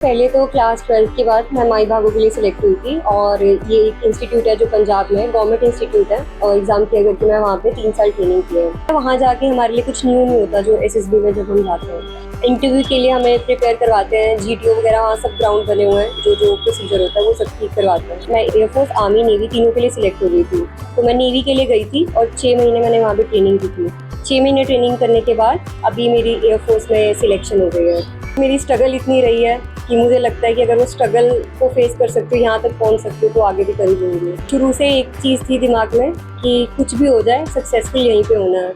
पहले तो class 12th के बाद मैं माई भागो के लिए सिलेक्ट हुई थी और ये एक इंस्टीट्यूट है जो पंजाब में है, गवर्नमेंट इंस्टीट्यूट है और एग्ज़ाम क्लियर करके मैं वहाँ पे 3 साल ट्रेनिंग की है। वहाँ जाके हमारे लिए कुछ न्यू नहीं होता जो एसएसबी में जब हम जाते हैं। इंटरव्यू के लिए हमें प्रिपेयर करवाते हैं, जीटीओ वगैरह वहाँ सब ग्राउंड बने हुए हैं, जो प्रोसीजर होता है वो सब ठीक करवाते हैं। मैं एयरफोर्स, आर्मी, नेवी तीनों के लिए सिलेक्ट हो गई थी, तो मैं नेवी के लिए गई थी और 6 महीने मैंने वहाँ पर ट्रेनिंग की थी। 6 महीने ट्रेनिंग करने के बाद अभी मेरी एयरफोर्स में सिलेक्शन हो गई है। मेरी स्ट्रगल इतनी रही है कि मुझे लगता है कि अगर वो स्ट्रगल को फेस कर सकती हूँ, यहाँ तक पहुँच सकती हूँ, तो आगे भी कर ही लूँगी। शुरू से एक चीज़ थी दिमाग में कि कुछ भी हो जाए सक्सेसफुल यहीं पे होना है।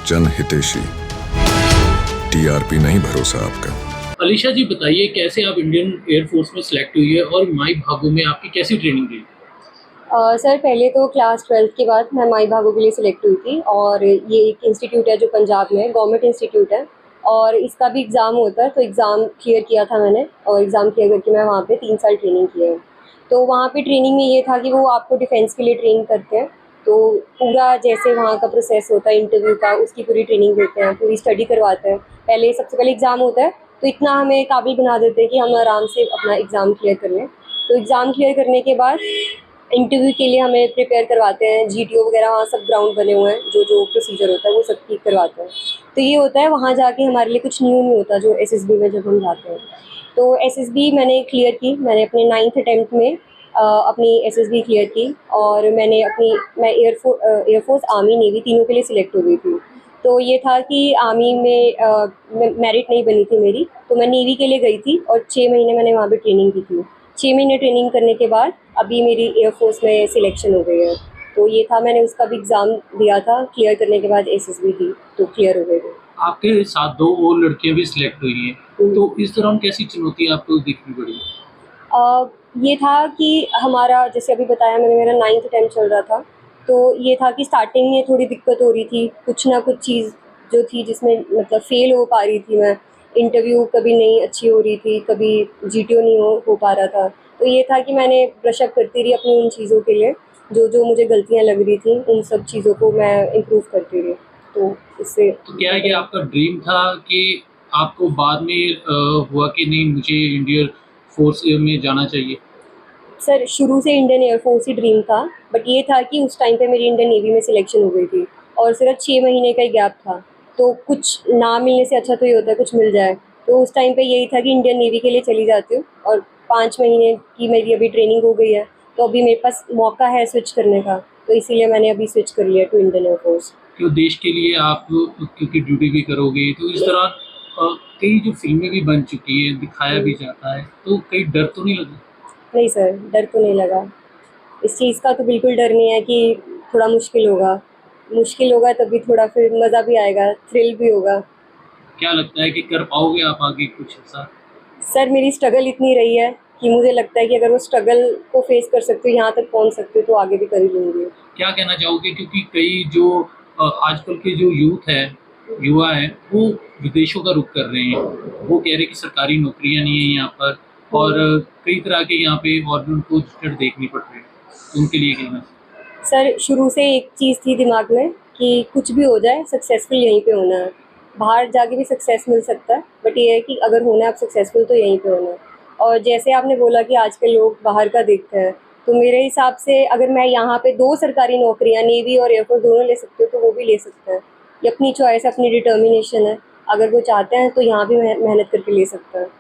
जन हितेशी, टीआरपी नहीं भरोसा आपका। अलीशा जी बताइए, कैसे आप इंडियन एयरफोर्स में सिलेक्ट हुई है और माई भागो में आपकी कैसी ट्रेनिंग रही? सर पहले तो क्लास 12th के बाद मैं माई भागो के लिए सिलेक्ट हुई थी और ये एक इंस्टीट्यूट है जो पंजाब में है, गवर्नमेंट इंस्टीट्यूट है और इसका भी एग्ज़ाम होता है, तो एग्ज़ाम क्लियर किया था मैंने और एग्ज़ाम क्लियर करके मैं वहाँ पे 3 साल ट्रेनिंग की है। तो वहाँ पे ट्रेनिंग में ये था कि वो आपको डिफेंस के लिए ट्रेन करते हैं, तो पूरा जैसे वहाँ का प्रोसेस होता है इंटरव्यू का, उसकी पूरी ट्रेनिंग देते हैं, पूरी स्टडी करवाते हैं। पहले सबसे पहले एग्ज़ाम होता है, तो इतना हमें काबिल बना देते हैं कि हम आराम से अपना एग्ज़ाम क्लियर कर लें। तो एग्ज़ाम क्लियर करने के बाद इंटरव्यू के लिए हमें प्रिपेयर करवाते हैं, जीटीओ वगैरह वहाँ सब ग्राउंड बने हुए हैं, जो प्रोसीजर होता है वो सब ठीक करवाते हैं। तो ये होता है वहाँ जाके हमारे लिए कुछ न्यू नहीं होता जो एसएसबी में जब हम जाते हैं। तो एसएसबी मैंने क्लियर की, मैंने अपने 9th अटेम्प्ट में अपनी एसएसबी क्लियर की और मैं एयरफोर्स, आर्मी, नेवी तीनों के लिए सिलेक्ट हो गई थी। तो ये था कि आर्मी में मेरिट नहीं बनी थी मेरी, तो मैं नेवी के लिए गई थी और 6 महीने मैंने वहाँ पे ट्रेनिंग की थी। 6 महीने ट्रेनिंग करने के बाद अभी मेरी एयरफोर्स में सिलेक्शन हो गई है। तो ये था, मैंने उसका भी एग्ज़ाम दिया था, क्लियर करने के बाद एसएसबी दी, तो क्लियर हो गई वो। आपके साथ 2 और लड़कियां भी सिलेक्ट हुई हैं, तो इस दौरान कैसी चुनौती आपको देखनी पड़ी? ये था कि हमारा, जैसे अभी बताया मैंने, मेरा 9th अटेम्प्ट चल रहा था, तो ये था कि स्टार्टिंग में थोड़ी दिक्कत हो रही थी, कुछ ना कुछ चीज़ जो थी जिसमें मतलब फ़ेल हो पा रही थी मैं। इंटरव्यू कभी नहीं अच्छी हो रही थी, कभी जीटीओ नहीं हो पा रहा था। तो ये था कि मैंने ब्रश अप करती रही अपनी उन चीज़ों के लिए, जो मुझे गलतियाँ लग रही थी, उन सब चीज़ों को मैं इम्प्रूव करती रही। तो इससे तो क्या है कि आपका ड्रीम था कि आपको बाद में हुआ कि नहीं, मुझे इंडियन फोर्स में जाना चाहिए? सर शुरू से इंडियन एयरफोर्स ही ड्रीम था, बट ये था कि उस टाइम पे मेरी इंडियन नेवी में सिलेक्शन हो गई थी और सिर्फ 6 महीने का ही गैप था, तो कुछ ना मिलने से अच्छा तो ये होता है कुछ मिल जाए। तो उस टाइम पे यही था कि इंडियन नेवी के लिए चली जाती हूँ और 5 महीने की मेरी अभी ट्रेनिंग हो गई है, तो अभी मेरे पास मौका है स्विच करने का, तो इसीलिए मैंने अभी स्विच कर लिया टू इंडियन एयरफोर्स। कि देश के लिए आप क्योंकि ड्यूटी भी करोगे, तो इस दौरान कई जो फिल्में भी बन चुकी हैं, दिखाया भी जाता है, तो कहीं डर तो नहीं लगा? नहीं सर, डर तो नहीं लगा। इस चीज़ का तो बिल्कुल डर नहीं है कि थोड़ा मुश्किल होगा तभी थोड़ा फिर मज़ा भी आएगा, थ्रिल भी होगा। क्या लगता है कि कर पाओगे आप आगे कुछ ऐसा? सर मेरी स्ट्रगल इतनी रही है कि मुझे लगता है कि अगर वो स्ट्रगल को फेस कर सकती हूँ, यहाँ तक पहुँच सकती हूँ, तो आगे भी कर ही लूँगी। क्या कहना चाहोगे, क्योंकि कई जो आजकल के जो यूथ है, युवा है, वो विदेशों का रुख कर रहे हैं। वो कह रहे हैं कि सरकारी नौकरियां नहीं है यहाँ पर और कई तरह के यहाँ पे और भी उनको झिझक देखनी पड़ रही है। तो उनके लिए कहना है? सर शुरू से एक चीज़ थी दिमाग में कि कुछ भी हो जाए सक्सेसफुल यहीं पे होना है। बाहर जाके भी सक्सेस मिल सकता है, बट ये है कि अगर होना है आप सक्सेसफुल, तो यहीं पे होना है। और जैसे आपने बोला कि आजकल लोग बाहर का देखते हैं, तो मेरे हिसाब से अगर मैं यहाँ पे 2 सरकारी नौकरियाँ, नेवी और एयरफोर्स दोनों ले सकती हूँ, तो वो भी ले सकते हैं। ये अपनी चॉइस है, अपनी डिटर्मिनेशन है। अगर वो चाहते हैं तो यहाँ भी मेहनत करके ले सकते हैं।